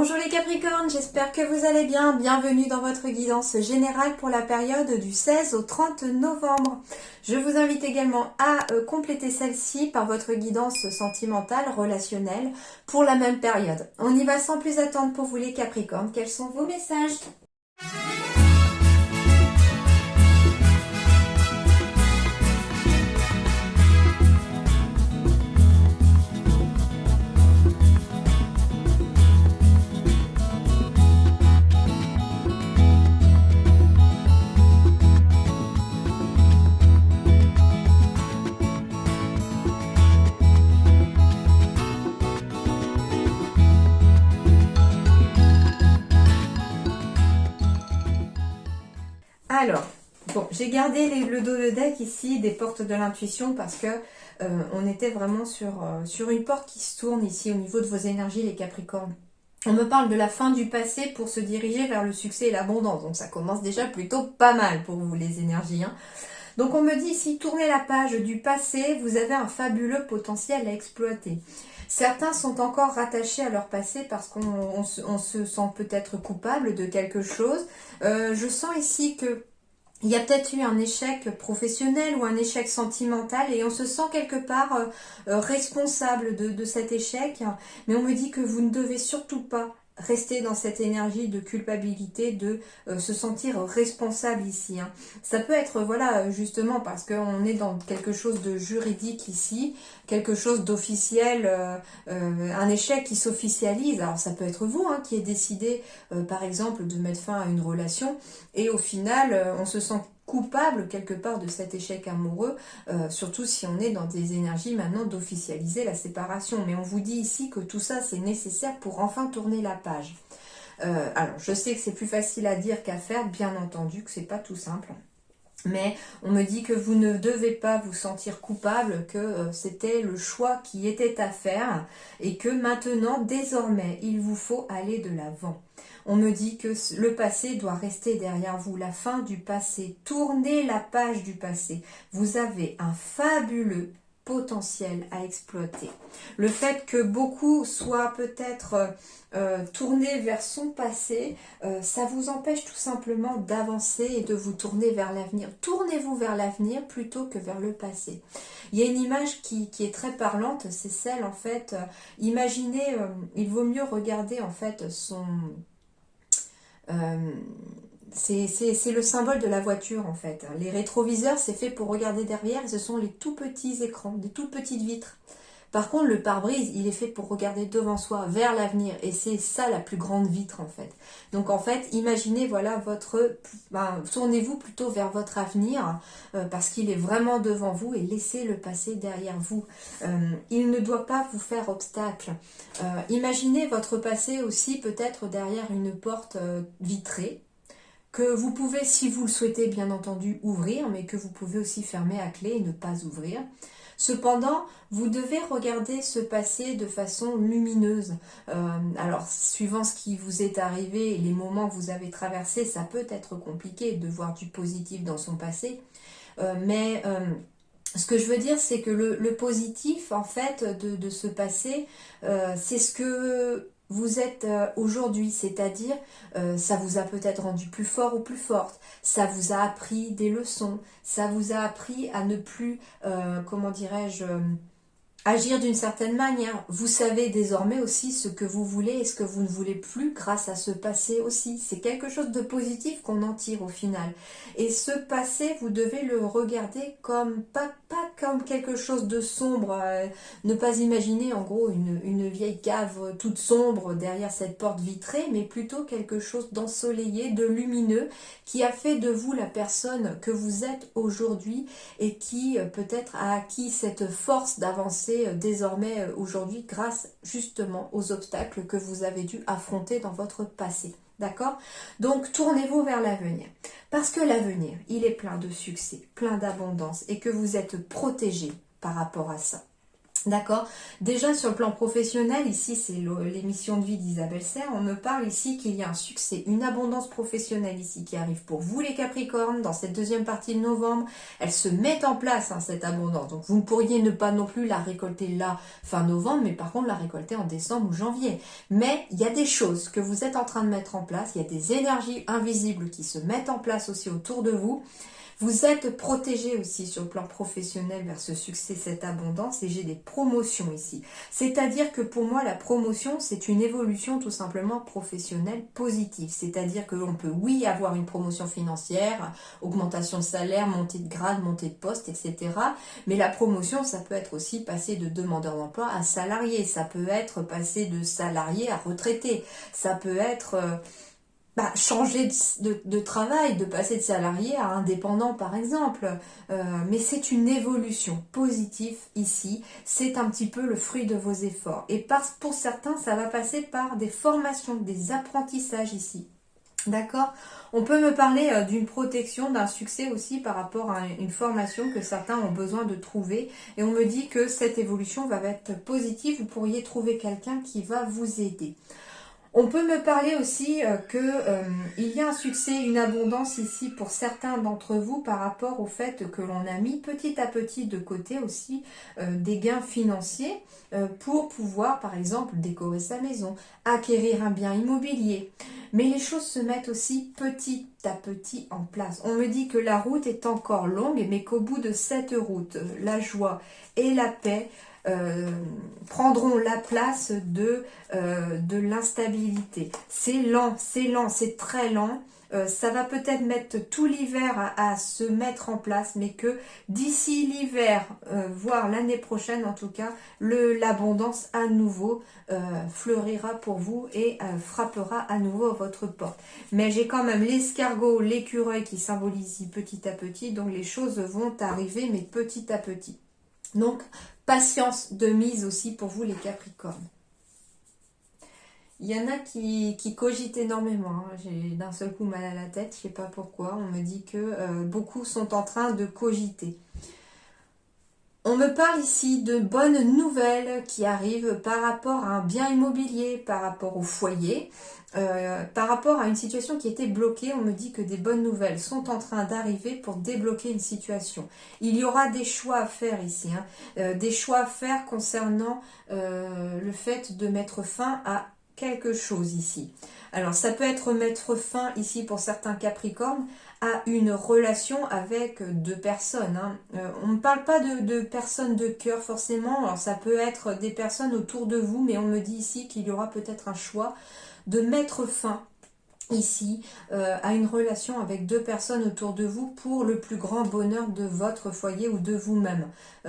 Bonjour les Capricornes, j'espère que vous allez bien. Bienvenue dans votre guidance générale pour la période du 16 au 30 novembre. Je vous invite également à compléter celle-ci par votre guidance sentimentale, relationnelle pour la même période. On y va sans plus attendre pour vous les Capricornes. Quels sont vos messages ? Alors, bon, j'ai gardé le dos de deck ici des portes de l'intuition parce que on était vraiment sur une porte qui se tourne ici au niveau de vos énergies les Capricornes. On me parle de la fin du passé pour se diriger vers le succès et l'abondance. Donc ça commence déjà plutôt pas mal pour vous les énergies. Donc on me dit ici, tournez la page du passé, vous avez un fabuleux potentiel à exploiter. Certains sont encore rattachés à leur passé parce qu'on se sent peut-être coupable de quelque chose. Je sens ici que il y a peut-être eu un échec professionnel ou un échec sentimental et on se sent quelque part responsable de cet échec. Mais on me dit que vous ne devez surtout pas rester dans cette énergie de culpabilité, de se sentir responsable ici. Ça peut être, voilà, justement parce qu'on est dans quelque chose de juridique ici, quelque chose d'officiel, un échec qui s'officialise. Alors ça peut être vous qui ait décidé, par exemple, de mettre fin à une relation et au final, on se sent coupable quelque part de cet échec amoureux, surtout si on est dans des énergies maintenant d'officialiser la séparation. Mais on vous dit ici que tout ça c'est nécessaire pour enfin tourner la page. Alors je sais que c'est plus facile à dire qu'à faire, bien entendu que c'est pas tout simple. Mais on me dit que vous ne devez pas vous sentir coupable, que c'était le choix qui était à faire et que maintenant, désormais, il vous faut aller de l'avant. On me dit que le passé doit rester derrière vous, la fin du passé. Tournez la page du passé. Vous avez un fabuleux potentiel à exploiter. Le fait que beaucoup soient peut-être tournés vers son passé, ça vous empêche tout simplement d'avancer et de vous tourner vers l'avenir. Tournez-vous vers l'avenir plutôt que vers le passé. Il y a une image qui est très parlante, c'est celle en fait, imaginez, il vaut mieux regarder en fait son... c'est le symbole de la voiture en fait. Les rétroviseurs, c'est fait pour regarder derrière et ce sont les tout petits écrans, des toutes petites vitres. Par contre, le pare-brise, il est fait pour regarder devant soi, vers l'avenir. Et c'est ça la plus grande vitre en fait. Donc en fait, imaginez, voilà, tournez-vous plutôt vers votre avenir parce qu'il est vraiment devant vous et laissez le passé derrière vous. Il ne doit pas vous faire obstacle. Imaginez votre passé aussi peut-être derrière une porte vitrée que vous pouvez, si vous le souhaitez bien entendu, ouvrir, mais que vous pouvez aussi fermer à clé et ne pas ouvrir. Cependant, vous devez regarder ce passé de façon lumineuse. Alors, suivant ce qui vous est arrivé et les moments que vous avez traversés, ça peut être compliqué de voir du positif dans son passé. Mais ce que je veux dire, c'est que le positif, en fait, de ce passé, c'est ce que vous êtes aujourd'hui, c'est-à-dire ça vous a peut-être rendu plus fort ou plus forte, ça vous a appris des leçons, ça vous a appris à ne plus, comment dirais-je, agir d'une certaine manière. Vous savez désormais aussi ce que vous voulez et ce que vous ne voulez plus grâce à ce passé aussi. C'est quelque chose de positif qu'on en tire au final. Et ce passé, vous devez le regarder comme pas comme quelque chose de sombre. Ne pas imaginer en gros une vieille cave toute sombre derrière cette porte vitrée, mais plutôt quelque chose d'ensoleillé, de lumineux, qui a fait de vous la personne que vous êtes aujourd'hui et qui peut-être a acquis cette force d'avancer désormais aujourd'hui grâce justement aux obstacles que vous avez dû affronter dans votre passé. D'accord? Donc tournez-vous vers l'avenir. Parce que l'avenir, il est plein de succès, plein d'abondance et que vous êtes protégé par rapport à ça. D'accord. Déjà sur le plan professionnel, ici c'est l'émission de vie d'Isabelle Serre, on me parle ici qu'il y a un succès, une abondance professionnelle ici qui arrive pour vous les Capricornes dans cette deuxième partie de novembre. Elle se met en place hein, cette abondance, donc vous pourriez ne pas non plus la récolter là fin novembre, mais par contre la récolter en décembre ou janvier. Mais il y a des choses que vous êtes en train de mettre en place, il y a des énergies invisibles qui se mettent en place aussi autour de vous. Vous êtes protégé aussi sur le plan professionnel vers ce succès, cette abondance, et j'ai des promotions ici. C'est-à-dire que pour moi, la promotion, c'est une évolution tout simplement professionnelle positive. C'est-à-dire que l'on peut, oui, avoir une promotion financière, augmentation de salaire, montée de grade, montée de poste, etc. Mais la promotion, ça peut être aussi passer de demandeur d'emploi à salarié. Ça peut être passer de salarié à retraité. Ça peut être changer de travail, de passer de salarié à indépendant par exemple. Mais c'est une évolution positive ici, c'est un petit peu le fruit de vos efforts. Et pour certains, ça va passer par des formations, des apprentissages ici. D'accord. On peut me parler d'une protection, d'un succès aussi par rapport à une formation que certains ont besoin de trouver. Et on me dit que cette évolution va être positive, vous pourriez trouver quelqu'un qui va vous aider. On peut me parler aussi il y a un succès, une abondance ici pour certains d'entre vous par rapport au fait que l'on a mis petit à petit de côté aussi des gains financiers pour pouvoir par exemple décorer sa maison, acquérir un bien immobilier. Mais les choses se mettent aussi petit à petit en place. On me dit que la route est encore longue mais qu'au bout de cette route, la joie et la paix prendront la place de l'instabilité. C'est lent, c'est très lent. Ça va peut-être mettre tout l'hiver à se mettre en place, mais que d'ici l'hiver, voire l'année prochaine en tout cas, l'abondance à nouveau fleurira pour vous et frappera à nouveau à votre porte. Mais j'ai quand même l'escargot, l'écureuil qui symbolisent petit à petit, donc les choses vont arriver, mais petit à petit. Donc, patience de mise aussi pour vous les Capricornes. Il y en a qui cogitent énormément. Hein. J'ai d'un seul coup mal à la tête, je ne sais pas pourquoi. On me dit que beaucoup sont en train de cogiter. On me parle ici de bonnes nouvelles qui arrivent par rapport à un bien immobilier, par rapport au foyer, par rapport à une situation qui était bloquée. On me dit que des bonnes nouvelles sont en train d'arriver pour débloquer une situation. Il y aura des choix à faire ici, hein, des choix à faire concernant le fait de mettre fin à quelque chose ici. Alors ça peut être mettre fin ici pour certains Capricornes à une relation avec deux personnes. Hein. On ne parle pas de personnes de cœur forcément, alors ça peut être des personnes autour de vous, mais on me dit ici qu'il y aura peut-être un choix de mettre fin ici à une relation avec deux personnes autour de vous pour le plus grand bonheur de votre foyer ou de vous-même.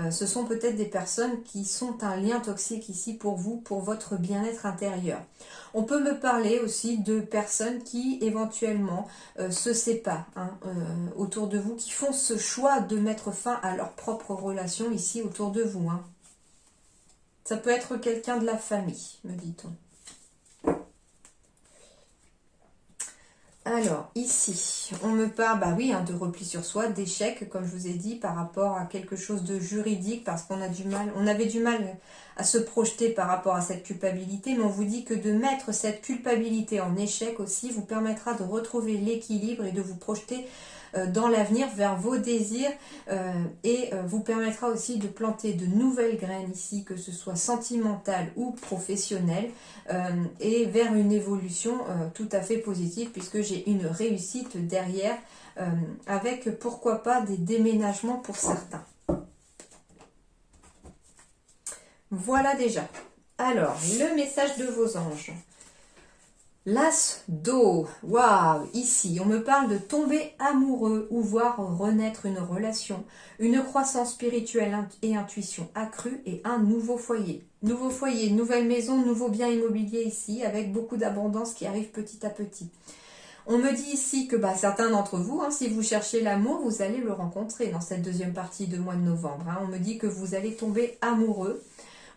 Ce sont peut-être des personnes qui sont un lien toxique ici pour vous, pour votre bien-être intérieur. On peut me parler aussi de personnes qui éventuellement se séparent hein, autour de vous, qui font ce choix de mettre fin à leur propre relation ici autour de vous. Hein. Ça peut être quelqu'un de la famille, me dit-on. Alors, ici, on me parle, hein, de repli sur soi, d'échec, comme je vous ai dit, par rapport à quelque chose de juridique, parce qu'on avait du mal à se projeter par rapport à cette culpabilité, mais on vous dit que de mettre cette culpabilité en échec aussi vous permettra de retrouver l'équilibre et de vous projeter dans l'avenir vers vos désirs et vous permettra aussi de planter de nouvelles graines ici, que ce soit sentimentale ou professionnelle, et vers une évolution tout à fait positive puisque j'ai une réussite derrière avec pourquoi pas des déménagements pour certains. Voilà déjà. Alors, le message de vos anges. L'as d'eau, waouh, ici on me parle de tomber amoureux ou voir renaître une relation, une croissance spirituelle et intuition accrue et un nouveau foyer. Nouveau foyer, nouvelle maison, nouveau bien immobilier ici avec beaucoup d'abondance qui arrive petit à petit. On me dit ici que certains d'entre vous, hein, si vous cherchez l'amour, vous allez le rencontrer dans cette deuxième partie de mois de novembre. Hein. On me dit que vous allez tomber amoureux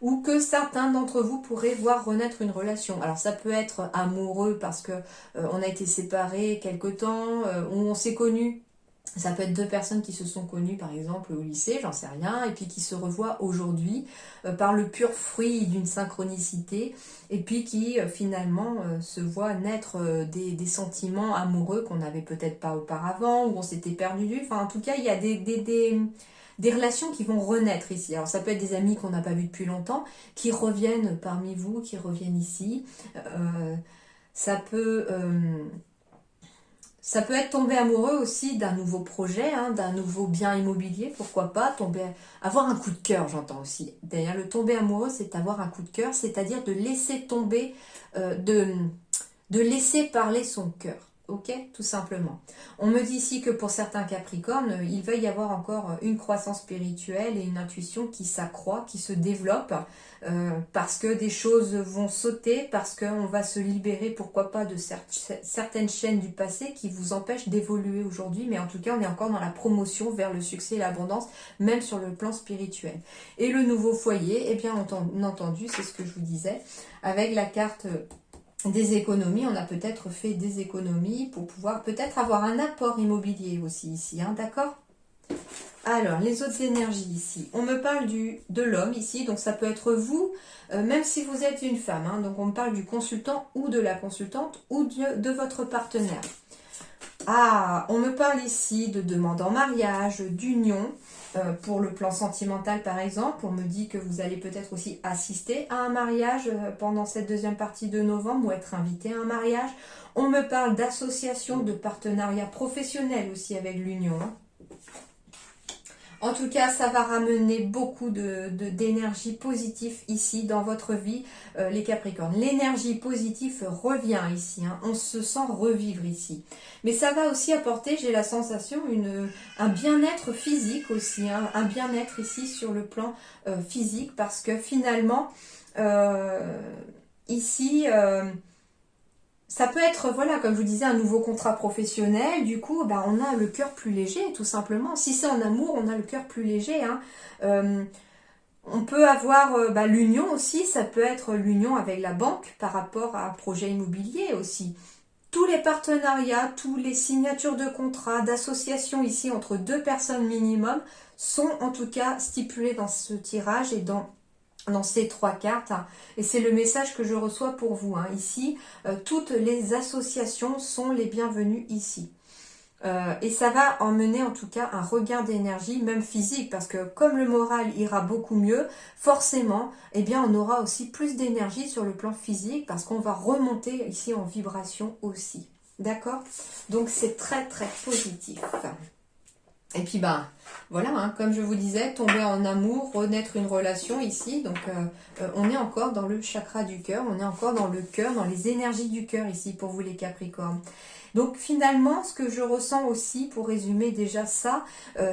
ou que certains d'entre vous pourraient voir renaître une relation. Alors ça peut être amoureux parce que on a été séparés quelque temps, ou on s'est connus Ça peut être deux personnes qui se sont connues par exemple au lycée, j'en sais rien, et puis qui se revoient aujourd'hui par le pur fruit d'une synchronicité, et puis qui finalement se voient naître des sentiments amoureux qu'on n'avait peut-être pas auparavant, ou on s'était perdu de vue. Enfin en tout cas il y a des relations qui vont renaître ici. Alors ça peut être des amis qu'on n'a pas vus depuis longtemps, qui reviennent parmi vous, qui reviennent ici. Ça peut... Ça peut être tomber amoureux aussi d'un nouveau projet, hein, d'un nouveau bien immobilier, pourquoi pas, avoir un coup de cœur, j'entends aussi. D'ailleurs, le tomber amoureux, c'est avoir un coup de cœur, c'est-à-dire de laisser tomber, de laisser parler son cœur. Ok, tout simplement. On me dit ici que pour certains Capricornes, il va y avoir encore une croissance spirituelle et une intuition qui s'accroît, qui se développe, parce que des choses vont sauter, parce qu'on va se libérer, pourquoi pas, de certaines chaînes du passé qui vous empêchent d'évoluer aujourd'hui, mais en tout cas, on est encore dans la promotion vers le succès et l'abondance, même sur le plan spirituel. Et le nouveau foyer, eh bien entendu, c'est ce que je vous disais, avec la carte des économies, on a peut-être fait des économies pour pouvoir peut-être avoir un apport immobilier aussi ici, hein, d'accord? Alors, les autres énergies ici. On me parle de l'homme ici, donc ça peut être vous, même si vous êtes une femme, hein, donc on me parle du consultant ou de la consultante ou de votre partenaire. Ah, on me parle ici de demande en mariage, d'union, pour le plan sentimental par exemple. On me dit que vous allez peut-être aussi assister à un mariage pendant cette deuxième partie de novembre ou être invité à un mariage. On me parle d'association, de partenariat professionnel aussi avec l'union. En tout cas, ça va ramener beaucoup d'énergie positive ici dans votre vie, les Capricornes. L'énergie positive revient ici, hein. On se sent revivre ici. Mais ça va aussi apporter, j'ai la sensation, un bien-être physique aussi, hein. Un bien-être ici sur le plan physique, parce que finalement, ici... ça peut être, voilà, comme je vous disais, un nouveau contrat professionnel. Du coup, bah, on a le cœur plus léger, tout simplement. Si c'est en amour, on a le cœur plus léger, hein. On peut avoir l'union aussi. Ça peut être l'union avec la banque par rapport à un projet immobilier aussi. Tous les partenariats, tous les signatures de contrats, d'associations ici entre deux personnes minimum sont en tout cas stipulés dans ce tirage et dans ces trois cartes, hein. Et c'est le message que je reçois pour vous, hein. Ici, toutes les associations sont les bienvenues ici. Et ça va emmener en tout cas un regain d'énergie, même physique, parce que comme le moral ira beaucoup mieux, forcément, eh bien, on aura aussi plus d'énergie sur le plan physique, parce qu'on va remonter ici en vibration aussi. D'accord? Donc c'est très très positif. Et puis voilà, hein, comme je vous disais, tomber en amour, renaître une relation ici. Donc on est encore dans le chakra du cœur, on est encore dans le cœur, dans les énergies du cœur ici pour vous les Capricornes. Donc finalement, ce que je ressens aussi, pour résumer déjà ça,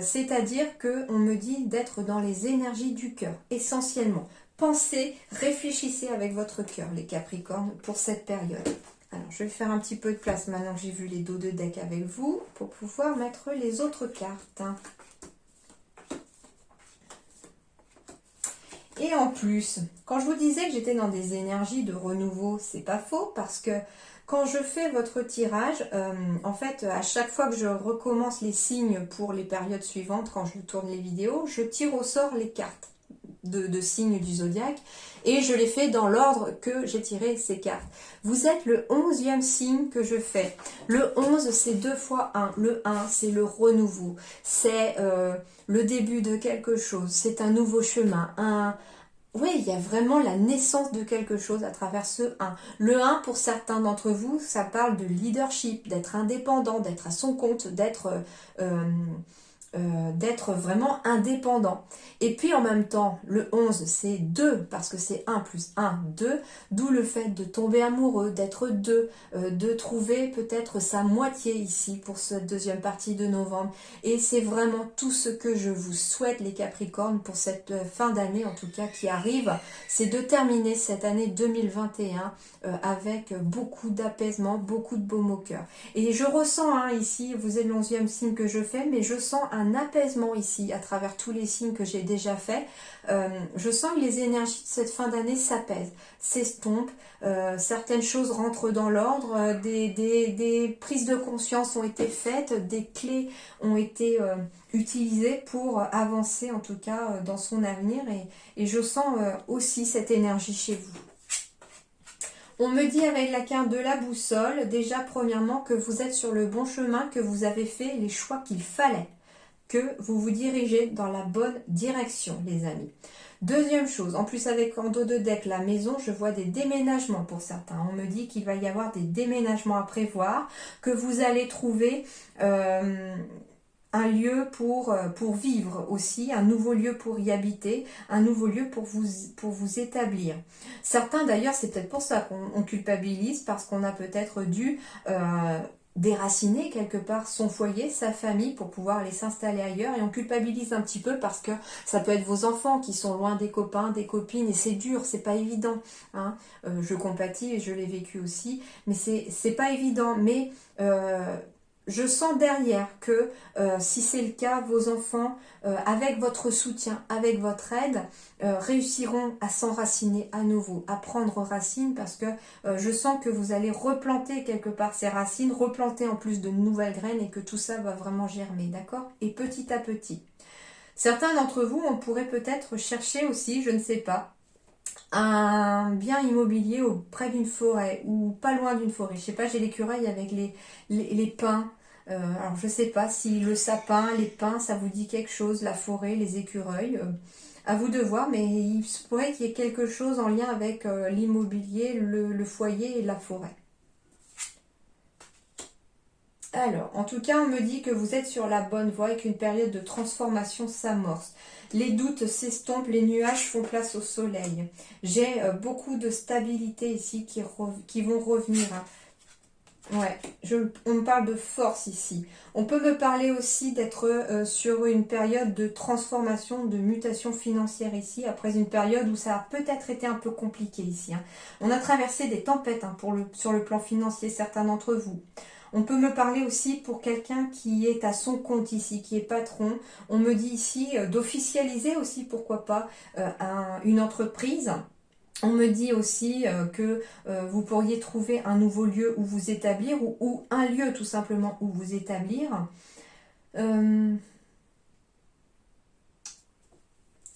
c'est-à-dire qu'on me dit d'être dans les énergies du cœur, essentiellement. Pensez, réfléchissez avec votre cœur, les Capricornes, pour cette période. Alors, je vais faire un petit peu de place maintenant que j'ai vu les dos de deck avec vous pour pouvoir mettre les autres cartes. Et en plus, quand je vous disais que j'étais dans des énergies de renouveau, c'est pas faux parce que quand je fais votre tirage, en fait, à chaque fois que je recommence les signes pour les périodes suivantes, quand je vous tourne les vidéos, je tire au sort les cartes de signes du zodiaque et je les fais dans l'ordre que j'ai tiré ces cartes. Vous êtes le 11e signe que je fais. Le 11, c'est 2 fois 1. Le 1, c'est le renouveau. C'est le début de quelque chose. C'est un nouveau chemin. Oui, il y a vraiment la naissance de quelque chose à travers ce 1. Le 1, pour certains d'entre vous, ça parle de leadership, d'être indépendant, d'être à son compte, d'être vraiment indépendant. Et puis en même temps, le 11, c'est 2, parce que c'est 1 plus 1, 2, d'où le fait de tomber amoureux, d'être 2, de trouver peut-être sa moitié ici pour cette deuxième partie de novembre. Et c'est vraiment tout ce que je vous souhaite, les Capricornes, pour cette fin d'année, en tout cas, qui arrive, c'est de terminer cette année 2021 avec beaucoup d'apaisement, beaucoup de baume au cœur. Et je ressens, hein, ici, vous êtes le 11e signe que je fais, mais je sens un un apaisement ici à travers tous les signes que j'ai déjà faits. Je sens que les énergies de cette fin d'année s'apaisent, s'estompent, certaines choses rentrent dans l'ordre, des prises de conscience ont été faites, des clés ont été utilisées pour avancer en tout cas dans son avenir et je sens aussi cette énergie chez vous. On me dit avec la carte de la boussole, déjà premièrement que vous êtes sur le bon chemin, que vous avez fait les choix qu'il fallait, que vous vous dirigez dans la bonne direction, les amis. Deuxième chose, en plus avec en dos de deck la maison, je vois des déménagements pour certains. On me dit qu'il va y avoir des déménagements à prévoir, que vous allez trouver un lieu pour vivre aussi, un nouveau lieu pour y habiter, un nouveau lieu pour vous établir. Certains d'ailleurs, c'est peut-être pour ça qu'on culpabilise, parce qu'on a peut-être dû déraciner quelque part son foyer, sa famille, pour pouvoir aller s'installer ailleurs, et on culpabilise un petit peu parce que ça peut être vos enfants qui sont loin des copains, des copines, et c'est dur, c'est pas évident, hein. Je compatis et je l'ai vécu aussi, mais c'est pas évident, mais je sens derrière que si c'est le cas, vos enfants, avec votre soutien, avec votre aide, réussiront à s'enraciner à nouveau, à prendre racine, parce que je sens que vous allez replanter quelque part ces racines, replanter en plus de nouvelles graines et que tout ça va vraiment germer, d'accord? Et petit à petit. Certains d'entre vous, on pourrait peut-être chercher aussi, je ne sais pas, un bien immobilier auprès d'une forêt ou pas loin d'une forêt. Je sais pas, j'ai l'écureuil avec les pins. Alors je sais pas si le sapin, les pins, ça vous dit quelque chose, la forêt, les écureuils. À vous de voir, mais il se pourrait qu'il y ait quelque chose en lien avec l'immobilier, le foyer et la forêt. Alors, en tout cas, on me dit que vous êtes sur la bonne voie et qu'une période de transformation s'amorce. Les doutes s'estompent, les nuages font place au soleil. J'ai beaucoup de stabilité ici qui vont revenir, hein. Ouais, on me parle de force ici. On peut me parler aussi d'être sur une période de transformation, de mutation financière ici, après une période où ça a peut-être été un peu compliqué ici, hein. On a traversé des tempêtes, hein, sur le plan financier, certains d'entre vous. On peut me parler aussi pour quelqu'un qui est à son compte ici, qui est patron. On me dit ici d'officialiser aussi, pourquoi pas, une entreprise. On me dit aussi que vous pourriez trouver un nouveau lieu où vous établir ou un lieu tout simplement où vous établir.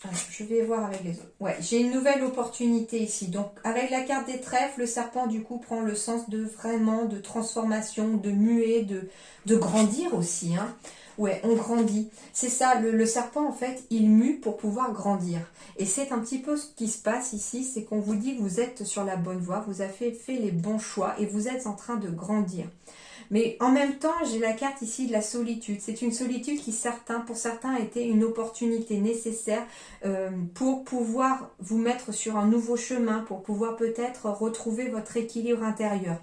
Alors, je vais voir avec les autres. Ouais, j'ai une nouvelle opportunité ici. Donc, avec la carte des trèfles, le serpent, du coup, prend le sens de vraiment, de transformation, de muer, de grandir aussi, hein. Ouais, on grandit. C'est ça, le serpent, en fait, il mue pour pouvoir grandir. Et c'est un petit peu ce qui se passe ici, c'est qu'on vous dit que vous êtes sur la bonne voie, vous avez fait les bons choix et vous êtes en train de grandir. Mais en même temps, j'ai la carte ici de la solitude. C'est une solitude qui, pour certains, a été une opportunité nécessaire pour pouvoir vous mettre sur un nouveau chemin, pour pouvoir peut-être retrouver votre équilibre intérieur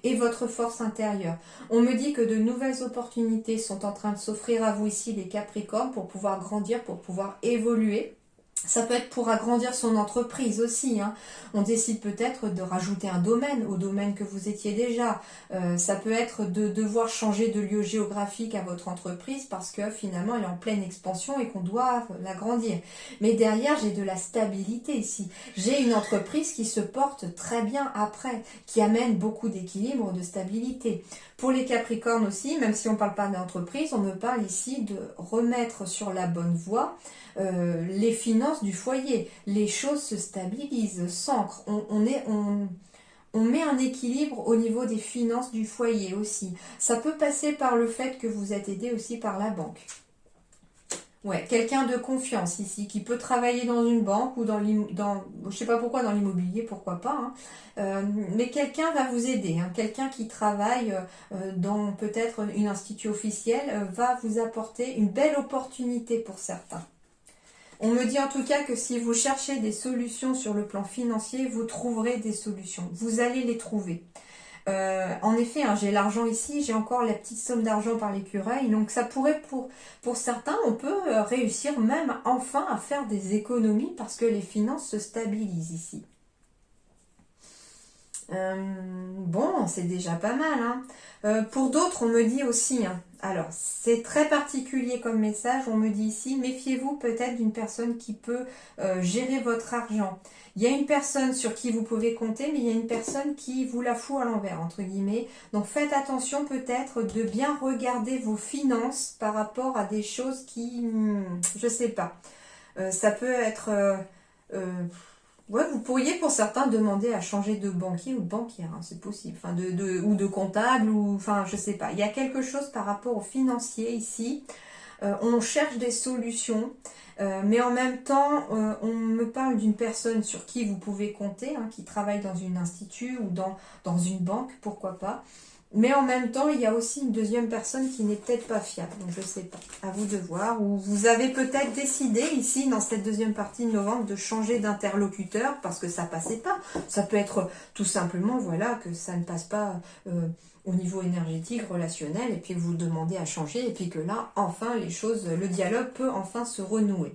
et votre force intérieure. On me dit que de nouvelles opportunités sont en train de s'offrir à vous ici, les Capricornes, pour pouvoir grandir, pour pouvoir évoluer. Ça peut être pour agrandir son entreprise aussi, hein. On décide peut-être de rajouter un domaine au domaine que vous étiez déjà. Ça peut être de devoir changer de lieu géographique à votre entreprise parce que finalement elle est en pleine expansion et qu'on doit l'agrandir. Mais derrière, j'ai de la stabilité ici. J'ai une entreprise qui se porte très bien après, qui amène beaucoup d'équilibre, de stabilité. Pour les Capricornes aussi, même si on ne parle pas d'entreprise, on me parle ici de remettre sur la bonne voie les finances du foyer. Les choses se stabilisent, s'ancrent. On met un équilibre au niveau des finances du foyer aussi. Ça peut passer par le fait que vous êtes aidé aussi par la banque. Ouais, quelqu'un de confiance ici, qui peut travailler dans une banque ou je sais pas pourquoi dans l'immobilier, pourquoi pas, hein. Mais quelqu'un va vous aider, hein. Quelqu'un qui travaille dans peut-être une institution officielle va vous apporter une belle opportunité pour certains. On me dit en tout cas que si vous cherchez des solutions sur le plan financier, vous trouverez des solutions. Vous allez les trouver. En effet, hein, j'ai l'argent ici, j'ai encore la petite somme d'argent par l'écureuil. Donc ça pourrait, pour certains, on peut réussir même enfin à faire des économies parce que les finances se stabilisent ici. Bon, c'est déjà pas mal, hein. Pour d'autres, on me dit aussi, hein, alors c'est très particulier comme message, on me dit ici, méfiez-vous peut-être d'une personne qui peut gérer votre argent. Il y a une personne sur qui vous pouvez compter, mais il y a une personne qui vous la fout à l'envers, entre guillemets. Donc faites attention peut-être de bien regarder vos finances par rapport à des choses qui, je sais pas, ça peut être... euh, ouais, vous pourriez pour certains demander à changer de banquier ou de banquière, hein, c'est possible, enfin ou de comptable, ou enfin je sais pas. Il y a quelque chose par rapport au financier ici. On cherche des solutions, mais en même temps, on me parle d'une personne sur qui vous pouvez compter, hein, qui travaille dans un institut ou dans une banque, pourquoi pas. Mais en même temps, il y a aussi une deuxième personne qui n'est peut-être pas fiable. Donc je sais pas, à vous de voir. Ou vous avez peut-être décidé ici, dans cette deuxième partie de novembre, de changer d'interlocuteur parce que ça passait pas. Ça peut être tout simplement, voilà, que ça ne passe pas au niveau énergétique, relationnel, et puis vous demandez à changer, et puis que là, enfin, les choses, le dialogue peut enfin se renouer.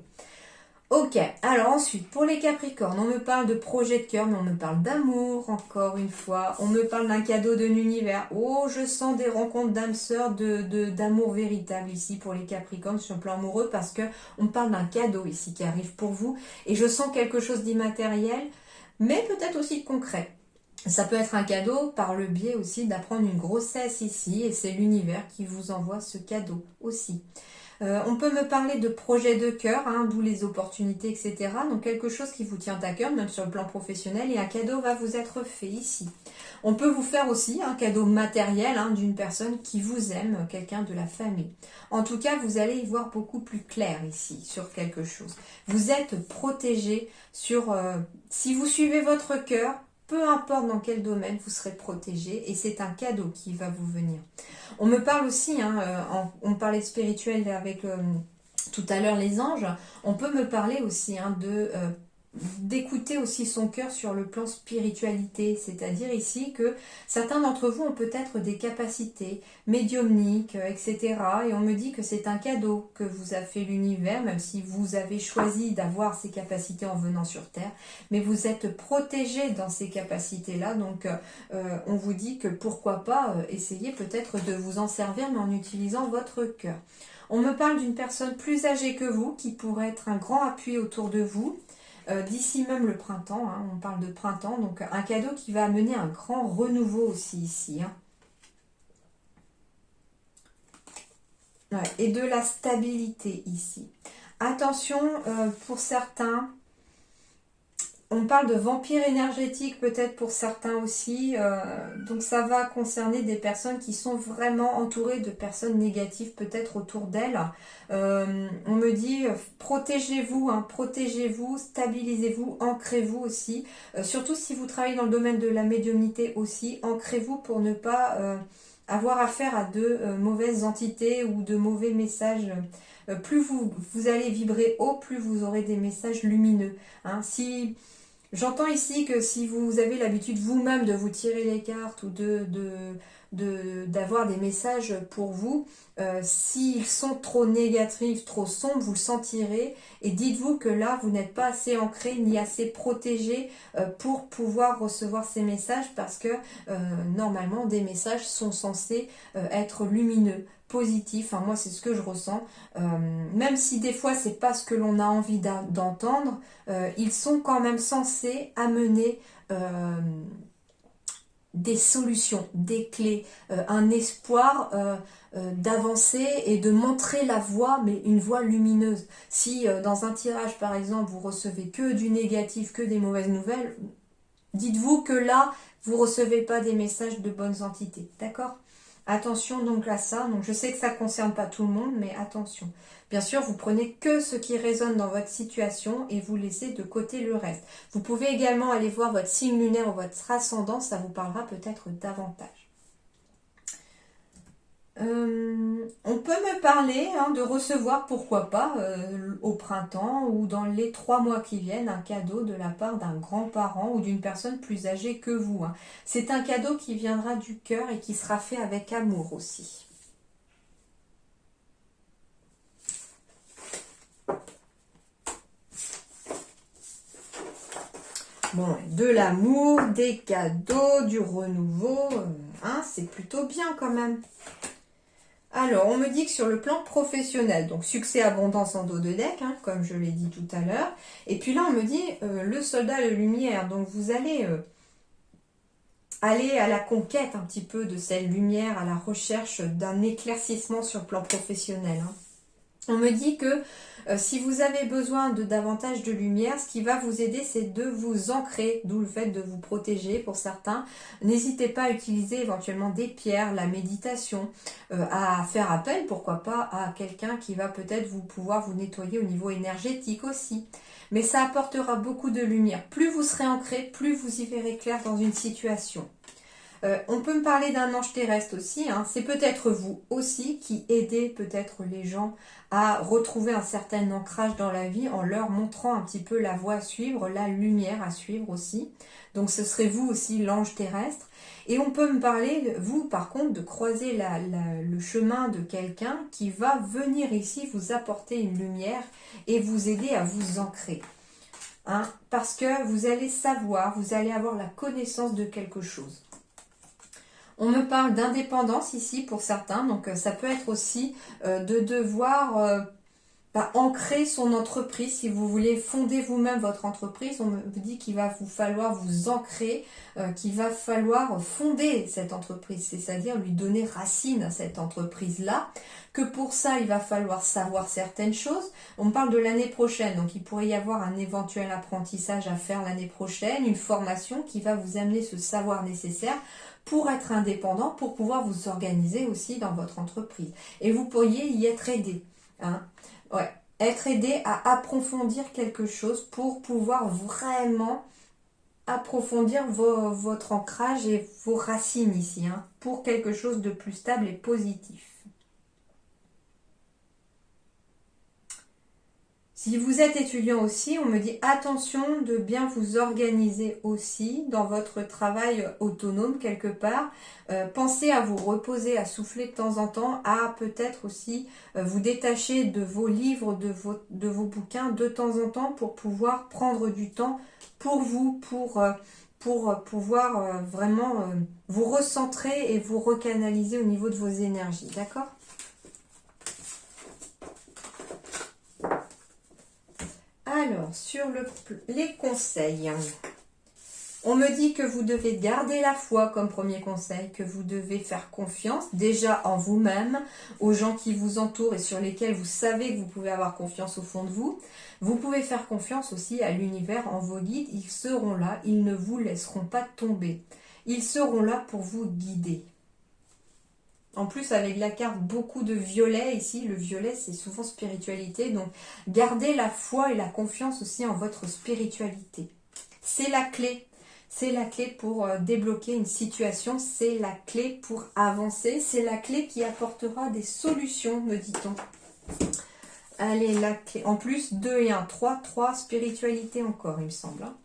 Ok, alors ensuite, pour les Capricornes, on me parle de projet de cœur, mais on me parle d'amour, encore une fois. On me parle d'un cadeau de l'univers. Oh, je sens des rencontres d'âmes sœurs, d'amour véritable ici pour les Capricornes sur le plan amoureux, parce que on me parle d'un cadeau ici qui arrive pour vous. Et je sens quelque chose d'immatériel, mais peut-être aussi de concret. Ça peut être un cadeau par le biais aussi d'apprendre une grossesse ici, et c'est l'univers qui vous envoie ce cadeau aussi. On peut me parler de projet de cœur, hein, d'où les opportunités, etc. Donc quelque chose qui vous tient à cœur, même sur le plan professionnel, et un cadeau va vous être fait ici. On peut vous faire aussi un cadeau matériel, hein, d'une personne qui vous aime, quelqu'un de la famille. En tout cas, vous allez y voir beaucoup plus clair ici sur quelque chose. Vous êtes protégé sur... si vous suivez votre cœur, peu importe dans quel domaine, vous serez protégé, et c'est un cadeau qui va vous venir. On me parle aussi, hein, on parlait de spirituel avec tout à l'heure les anges, on peut me parler aussi, hein, d'écouter aussi son cœur sur le plan spiritualité, c'est-à-dire ici que certains d'entre vous ont peut-être des capacités médiumniques, etc. Et on me dit que c'est un cadeau que vous a fait l'univers, même si vous avez choisi d'avoir ces capacités en venant sur Terre, mais vous êtes protégé dans ces capacités-là, donc on vous dit que pourquoi pas essayer peut-être de vous en servir, mais en utilisant votre cœur. On me parle d'une personne plus âgée que vous qui pourrait être un grand appui autour de vous. D'ici même le printemps, hein, on parle de printemps, donc un cadeau qui va amener un grand renouveau aussi ici. Hein. Ouais, et de la stabilité ici. Attention, pour certains, on parle de vampire énergétique peut-être pour certains aussi, donc ça va concerner des personnes qui sont vraiment entourées de personnes négatives peut-être autour d'elles. On me dit protégez-vous, hein, protégez-vous, stabilisez-vous, ancrez-vous aussi. Surtout si vous travaillez dans le domaine de la médiumnité aussi, ancrez-vous pour ne pas avoir affaire à de mauvaises entités ou de mauvais messages. Plus vous allez vibrer haut, plus vous aurez des messages lumineux. Hein. Si J'entends ici que si vous avez l'habitude vous-même de vous tirer les cartes ou d'avoir des messages pour vous, s'ils sont trop négatifs, trop sombres, vous le sentirez et dites-vous que là, vous n'êtes pas assez ancré ni assez protégé pour pouvoir recevoir ces messages parce que normalement, des messages sont censés être lumineux, positifs. Enfin, moi, c'est ce que je ressens. Même si des fois, c'est pas ce que l'on a envie d'entendre, ils sont quand même censés amener des solutions, des clés, un espoir d'avancer et de montrer la voie, mais une voie lumineuse. Si dans un tirage, par exemple, vous recevez que du négatif, que des mauvaises nouvelles, dites-vous que là, vous ne recevez pas des messages de bonnes entités, d'accord ? Attention donc à ça. Donc je sais que ça ne concerne pas tout le monde, mais attention. Bien sûr, vous prenez que ce qui résonne dans votre situation et vous laissez de côté le reste. Vous pouvez également aller voir votre signe lunaire ou votre ascendant, ça vous parlera peut-être davantage. On peut me parler, hein, de recevoir, pourquoi pas, au printemps ou dans les 3 mois qui viennent, un cadeau de la part d'un grand-parent ou d'une personne plus âgée que vous. Hein. C'est un cadeau qui viendra du cœur et qui sera fait avec amour aussi. Bon, de l'amour, des cadeaux, du renouveau, hein, c'est plutôt bien quand même. Alors, on me dit que sur le plan professionnel, donc succès, abondance en dos de deck, hein, comme je l'ai dit tout à l'heure. Et puis là, on me dit le soldat de lumière. Donc, vous allez aller à la conquête un petit peu de cette lumière, à la recherche d'un éclaircissement sur le plan professionnel. Hein. On me dit que si vous avez besoin de davantage de lumière, ce qui va vous aider, c'est de vous ancrer, d'où le fait de vous protéger pour certains. N'hésitez pas à utiliser éventuellement des pierres, la méditation, à faire appel, pourquoi pas, à quelqu'un qui va peut-être pouvoir vous nettoyer au niveau énergétique aussi. Mais ça apportera beaucoup de lumière. Plus vous serez ancré, plus vous y verrez clair dans une situation. On peut me parler d'un ange terrestre aussi, hein. C'est peut-être vous aussi qui aidez peut-être les gens à retrouver un certain ancrage dans la vie en leur montrant un petit peu la voie à suivre, la lumière à suivre aussi. Donc ce serait vous aussi l'ange terrestre. Et on peut me parler, vous par contre, de croiser le chemin de quelqu'un qui va venir ici vous apporter une lumière et vous aider à vous ancrer. Hein, parce que vous allez savoir, vous allez avoir la connaissance de quelque chose. On me parle d'indépendance ici pour certains, donc ça peut être aussi de devoir ancrer son entreprise. Si vous voulez fonder vous-même votre entreprise, on me dit qu'il va vous falloir vous ancrer, qu'il va falloir fonder cette entreprise, c'est-à-dire lui donner racine à cette entreprise-là, que pour ça, il va falloir savoir certaines choses. On me parle de l'année prochaine, donc il pourrait y avoir un éventuel apprentissage à faire l'année prochaine, une formation qui va vous amener ce savoir nécessaire pour être indépendant, pour pouvoir vous organiser aussi dans votre entreprise. Et vous pourriez y être aidé. Hein. Ouais. Être aidé à approfondir quelque chose pour pouvoir vraiment approfondir votre ancrage et vos racines ici, hein, pour quelque chose de plus stable et positif. Si vous êtes étudiant aussi, on me dit attention de bien vous organiser aussi dans votre travail autonome quelque part. Pensez à vous reposer, à souffler de temps en temps, à peut-être aussi vous détacher de vos livres, de vos bouquins de temps en temps pour pouvoir prendre du temps pour vous, pour pouvoir vraiment vous recentrer et vous recanaliser au niveau de vos énergies. D'accord ? Alors, sur les conseils, on me dit que vous devez garder la foi comme premier conseil, que vous devez faire confiance déjà en vous-même, aux gens qui vous entourent et sur lesquels vous savez que vous pouvez avoir confiance au fond de vous. Vous pouvez faire confiance aussi à l'univers, en vos guides, ils seront là, ils ne vous laisseront pas tomber. Ils seront là pour vous guider. En plus, avec la carte, beaucoup de violet ici. Le violet, c'est souvent spiritualité. Donc, gardez la foi et la confiance aussi en votre spiritualité. C'est la clé. C'est la clé pour débloquer une situation. C'est la clé pour avancer. C'est la clé qui apportera des solutions, me dit-on. Allez, la clé. En plus, 2 et 1, 3, 3, spiritualité encore, il me semble. Hein.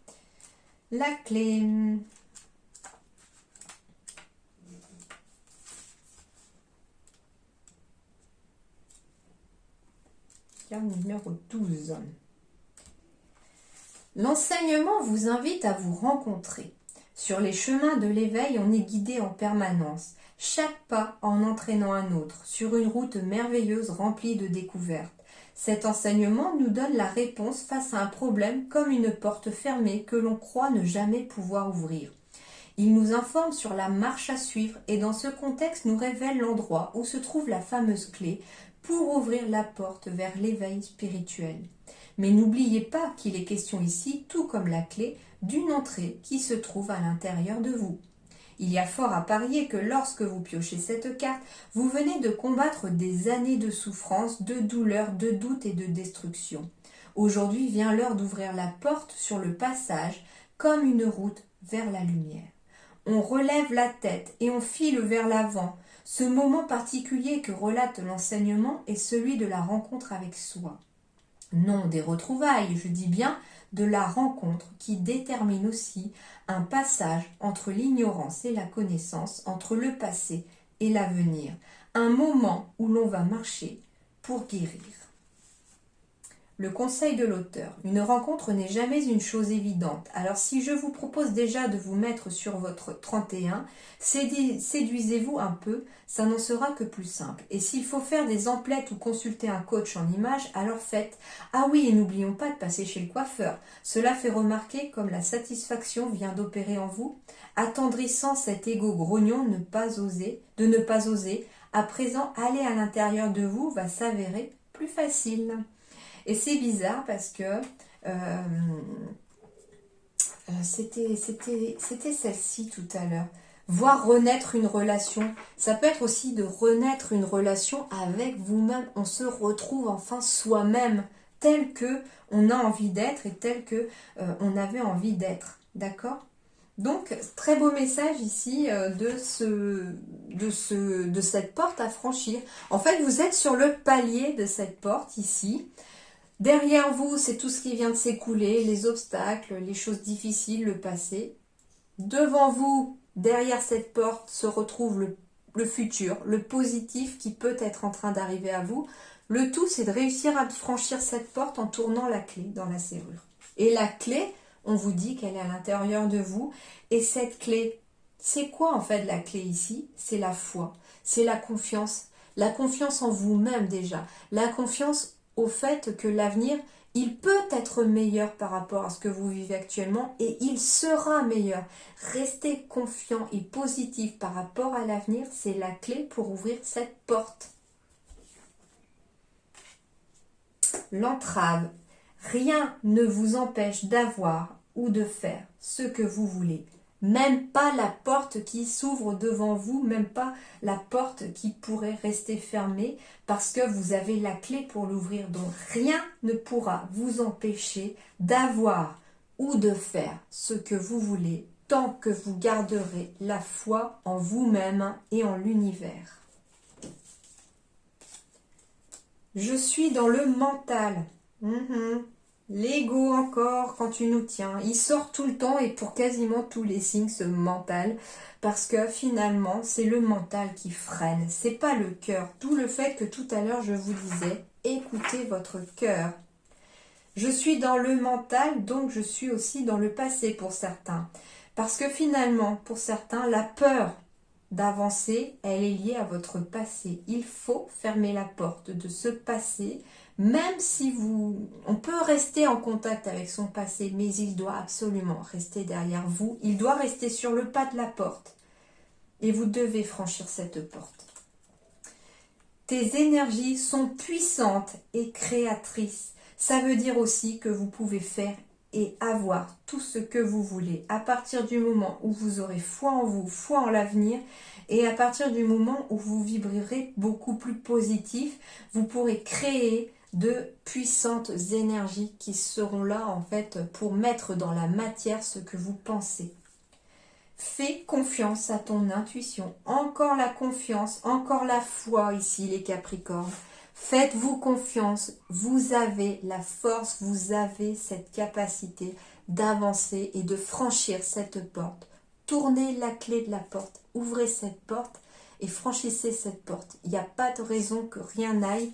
La clé... numéro 12. L'enseignement vous invite à vous rencontrer. Sur les chemins de l'éveil, on est guidé en permanence, chaque pas en entraînant un autre, sur une route merveilleuse remplie de découvertes. Cet enseignement nous donne la réponse face à un problème comme une porte fermée que l'on croit ne jamais pouvoir ouvrir. Il nous informe sur la marche à suivre et dans ce contexte nous révèle l'endroit où se trouve la fameuse clé pour ouvrir la porte vers l'éveil spirituel. Mais n'oubliez pas qu'il est question ici, tout comme la clé, d'une entrée qui se trouve à l'intérieur de vous. Il y a fort à parier que lorsque vous piochez cette carte, vous venez de combattre des années de souffrance, de douleur, de doute et de destruction. Aujourd'hui vient l'heure d'ouvrir la porte sur le passage comme une route vers la lumière. On relève la tête et on file vers l'avant. Ce moment particulier que relate l'enseignement est celui de la rencontre avec soi. Non des retrouvailles, je dis bien de la rencontre qui détermine aussi un passage entre l'ignorance et la connaissance, entre le passé et l'avenir. Un moment où l'on va marcher pour guérir. Le conseil de l'auteur. Une rencontre n'est jamais une chose évidente. Alors si je vous propose déjà de vous mettre sur votre 31, séduisez-vous un peu, ça n'en sera que plus simple. Et s'il faut faire des emplettes ou consulter un coach en images, alors faites. Ah oui, et n'oublions pas de passer chez le coiffeur. Cela fait remarquer comme la satisfaction vient d'opérer en vous, attendrissant cet ego grognon de ne pas oser. À présent, aller à l'intérieur de vous va s'avérer plus facile. Et c'est bizarre parce que c'était celle-ci tout à l'heure. Voir renaître une relation. Ça peut être aussi de renaître une relation avec vous-même. On se retrouve enfin soi-même tel que on a envie d'être et tel que on avait envie d'être. D'accord ? Donc, très beau message ici de cette porte à franchir. En fait, vous êtes sur le palier de cette porte ici. Derrière vous, c'est tout ce qui vient de s'écouler, les obstacles, les choses difficiles, le passé. Devant vous, derrière cette porte, se retrouve le futur, le positif qui peut être en train d'arriver à vous. Le tout, c'est de réussir à franchir cette porte en tournant la clé dans la serrure. Et la clé, on vous dit qu'elle est à l'intérieur de vous. Et cette clé, c'est quoi en fait la clé ici? C'est la foi, c'est la confiance en vous-même déjà, la confiance au fait que l'avenir, il peut être meilleur par rapport à ce que vous vivez actuellement et il sera meilleur. Restez confiant et positif par rapport à l'avenir, c'est la clé pour ouvrir cette porte. L'entrave. Rien ne vous empêche d'avoir ou de faire ce que vous voulez. Même pas la porte qui s'ouvre devant vous, même pas la porte qui pourrait rester fermée parce que vous avez la clé pour l'ouvrir. Donc rien ne pourra vous empêcher d'avoir ou de faire ce que vous voulez tant que vous garderez la foi en vous-même et en l'univers. Je suis dans le mental. L'ego encore, quand tu nous tiens, il sort tout le temps et pour quasiment tous les signes, ce mental, parce que finalement, c'est le mental qui freine, c'est pas le cœur. D'où le fait que tout à l'heure, je vous disais, écoutez votre cœur. Je suis dans le mental, donc je suis aussi dans le passé pour certains. Parce que finalement, pour certains, la peur d'avancer, elle est liée à votre passé. Il faut fermer la porte de ce passé. Même si on peut rester en contact avec son passé, mais il doit absolument rester derrière vous. Il doit rester sur le pas de la porte. Et vous devez franchir cette porte. Tes énergies sont puissantes et créatrices. Ça veut dire aussi que vous pouvez faire et avoir tout ce que vous voulez. À partir du moment où vous aurez foi en vous, foi en l'avenir, et à partir du moment où vous vibrerez beaucoup plus positif, vous pourrez créer de puissantes énergies qui seront là en fait pour mettre dans la matière ce que vous pensez. Fais confiance à ton intuition. Encore la confiance, encore la foi ici les Capricornes. Faites-vous confiance, vous avez la force, vous avez cette capacité d'avancer et de franchir cette porte. Tournez la clé de la porte, ouvrez cette porte et franchissez cette porte. Il n'y a pas de raison que rien n'aille.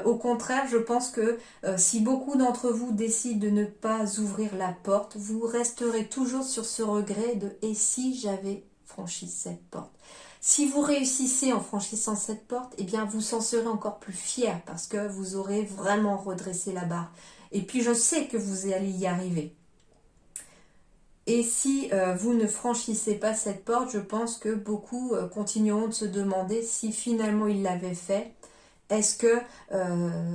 Au contraire, je pense que si beaucoup d'entre vous décident de ne pas ouvrir la porte, vous resterez toujours sur ce regret de « et si j'avais franchi cette porte ?» Si vous réussissez en franchissant cette porte, eh bien vous en serez encore plus fiers parce que vous aurez vraiment redressé la barre. Et puis je sais que vous allez y arriver. Et si vous ne franchissez pas cette porte, je pense que beaucoup continueront de se demander si finalement ils l'avaient fait. Est-ce que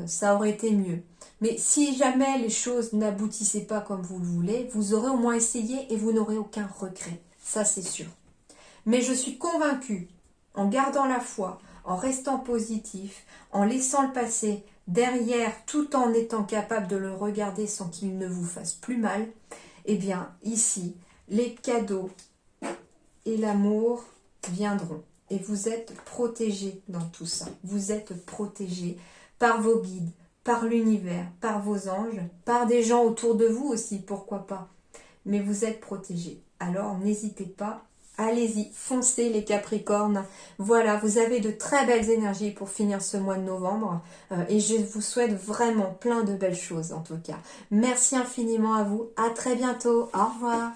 ça aurait été mieux? Mais si jamais les choses n'aboutissaient pas comme vous le voulez, vous aurez au moins essayé et vous n'aurez aucun regret. Ça, c'est sûr. Mais je suis convaincue, en gardant la foi, en restant positif, en laissant le passé derrière, tout en étant capable de le regarder sans qu'il ne vous fasse plus mal, eh bien, ici, les cadeaux et l'amour viendront. Et vous êtes protégés dans tout ça. Vous êtes protégés par vos guides, par l'univers, par vos anges, par des gens autour de vous aussi, pourquoi pas. Mais vous êtes protégés. Alors n'hésitez pas Allez-y, foncez les Capricornes. Voilà, vous avez de très belles énergies pour finir ce mois de novembre. Et je vous souhaite vraiment plein de belles choses en tout cas. Merci infiniment à vous. À très bientôt. Au revoir.